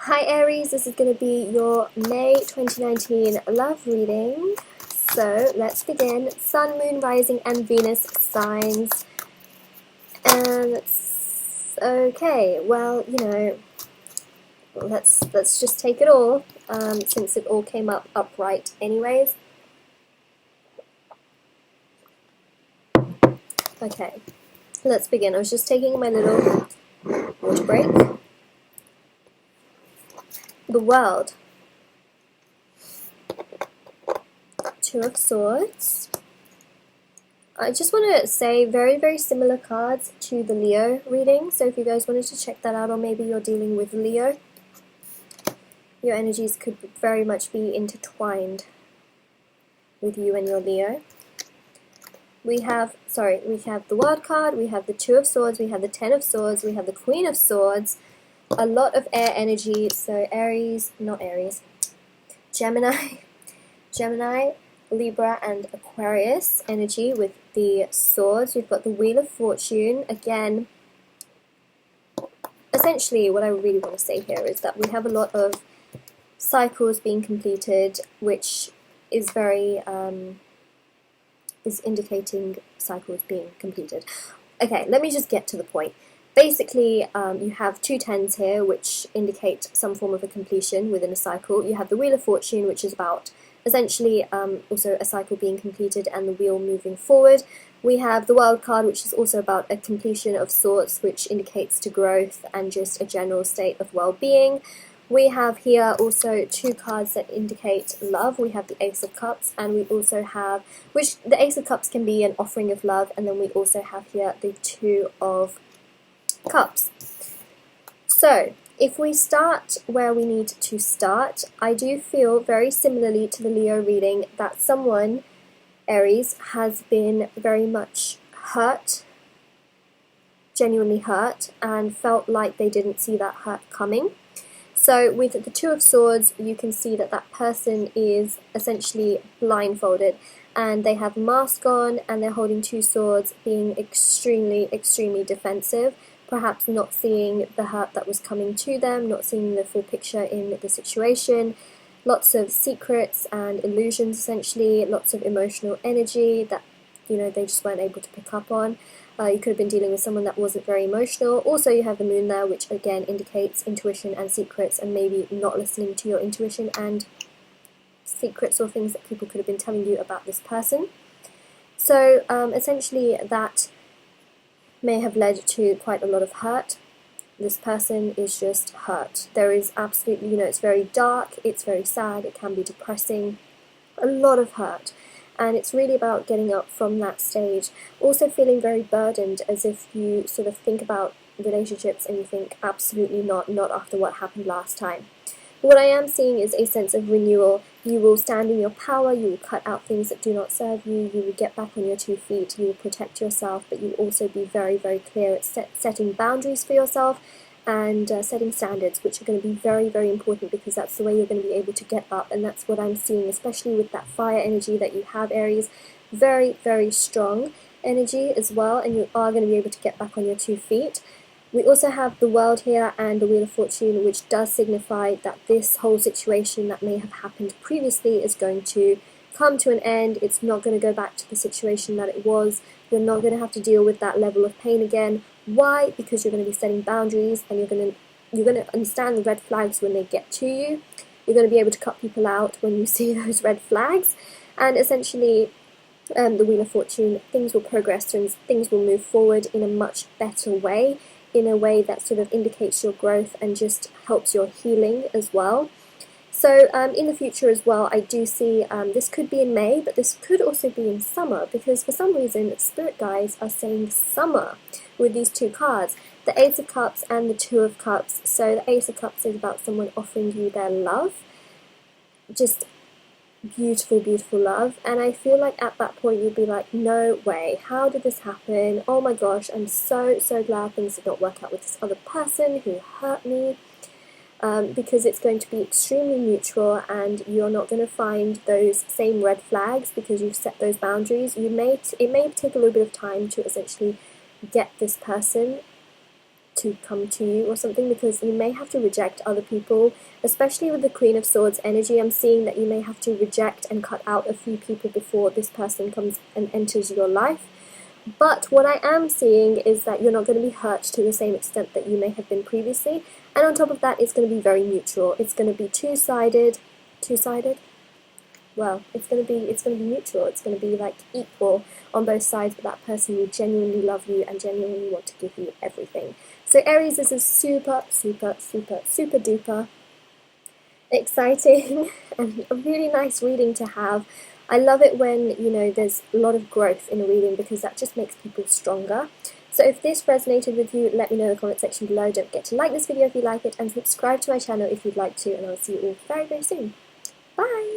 Hi Aries, this is going to be your May 2019 love reading. So let's begin. Sun, Moon, Rising and Venus signs. And okay, well, let's just take it all, since it all came up upright anyways. Okay, let's begin. I was just taking my little water break. The World. Two of Swords. I just want to say very, very similar cards to the Leo reading. So if you guys wanted to check that out, or maybe you're dealing with Leo, your energies could very much be intertwined with you and your Leo. We have the World card, we have the Two of Swords, we have the Ten of Swords, we have the Queen of Swords, a lot of air energy, so Gemini, Libra and Aquarius energy with the swords. We've got the Wheel of Fortune. Again, essentially what I really want to say here is that we have a lot of cycles being completed, which is very is indicating cycles being completed. Okay, let me just get to the point. Basically, you have two tens here, which indicate some form of a completion within a cycle. You have the Wheel of Fortune, which is about essentially also a cycle being completed and the wheel moving forward. We have the World card, which is also about a completion of sorts, which indicates to growth and just a general state of well-being. We have here also two cards that indicate love. We have the Ace of Cups, and we also have, which the Ace of Cups can be an offering of love, and then we also have here the Two of Cups. So, if we start where we need to start, I do feel very similarly to the Leo reading that someone, Aries, has been very much hurt, genuinely hurt, and felt like they didn't see that hurt coming. So with the Two of Swords, you can see that that person is essentially blindfolded, and they have a mask on, and they're holding two swords, being extremely, extremely defensive, perhaps not seeing the hurt that was coming to them, not seeing the full picture in the situation. Lots of secrets and illusions, essentially, lots of emotional energy that, they just weren't able to pick up on. You could have been dealing with someone that wasn't very emotional. Also, you have the Moon there, which again indicates intuition and secrets, and maybe not listening to your intuition and secrets or things that people could have been telling you about this person. So, essentially, that may have led to quite a lot of hurt. This person is just hurt. There is absolutely, it's very dark, it's very sad, it can be depressing, a lot of hurt. And it's really about getting up from that stage. Also feeling very burdened, as if you sort of think about relationships and you think, absolutely not after what happened last time. What I am seeing is a sense of renewal. You will stand in your power, you will cut out things that do not serve you, you will get back on your 2 feet, you will protect yourself, but you will also be very, very clear at setting boundaries for yourself and setting standards, which are going to be very, very important, because that's the way you're going to be able to get up, and that's what I'm seeing, especially with that fire energy that you have, Aries. Very, very strong energy as well, and you are going to be able to get back on your 2 feet. We also have the World here and the Wheel of Fortune, which does signify that this whole situation that may have happened previously is going to come to an end. It's not going to go back to the situation that it was. You're not going to have to deal with that level of pain again. Why? Because you're going to be setting boundaries, and you're going to understand the red flags when they get to you. You're going to be able to cut people out when you see those red flags, and essentially the Wheel of Fortune, things will progress and things will move forward in a much better way, in a way that sort of indicates your growth and just helps your healing as well. So in the future as well, I do see, this could be in May, but this could also be in summer, because for some reason Spirit guides are saying summer with these two cards, the Ace of Cups and the Two of Cups. So the Ace of Cups is about someone offering you their love, just beautiful, beautiful love, and I feel like at that point you'd be like, no way, how did this happen? Oh my gosh, I'm so, so glad things did not work out with this other person who hurt me. Because it's going to be extremely mutual, and you're not going to find those same red flags because you've set those boundaries. It may take a little bit of time to essentially get this person to to come to you or something, because you may have to reject other people, especially with the Queen of Swords energy. I'm seeing that you may have to reject and cut out a few people before this person comes and enters your life. But what I am seeing is that you're not going to be hurt to the same extent that you may have been previously, and on top of that, it's going to be very neutral. It's going to be two-sided. Well, it's going to be neutral. It's going to be like equal on both sides, but that person will genuinely love you and genuinely want to give you everything. So Aries, this is super, super, super, super duper exciting and a really nice reading to have. I love it when, you know, there's a lot of growth in a reading, because that just makes people stronger. So if this resonated with you, let me know in the comment section below. Don't forget to like this video if you like it, and subscribe to my channel if you'd like to, and I'll see you all very, very soon. Bye!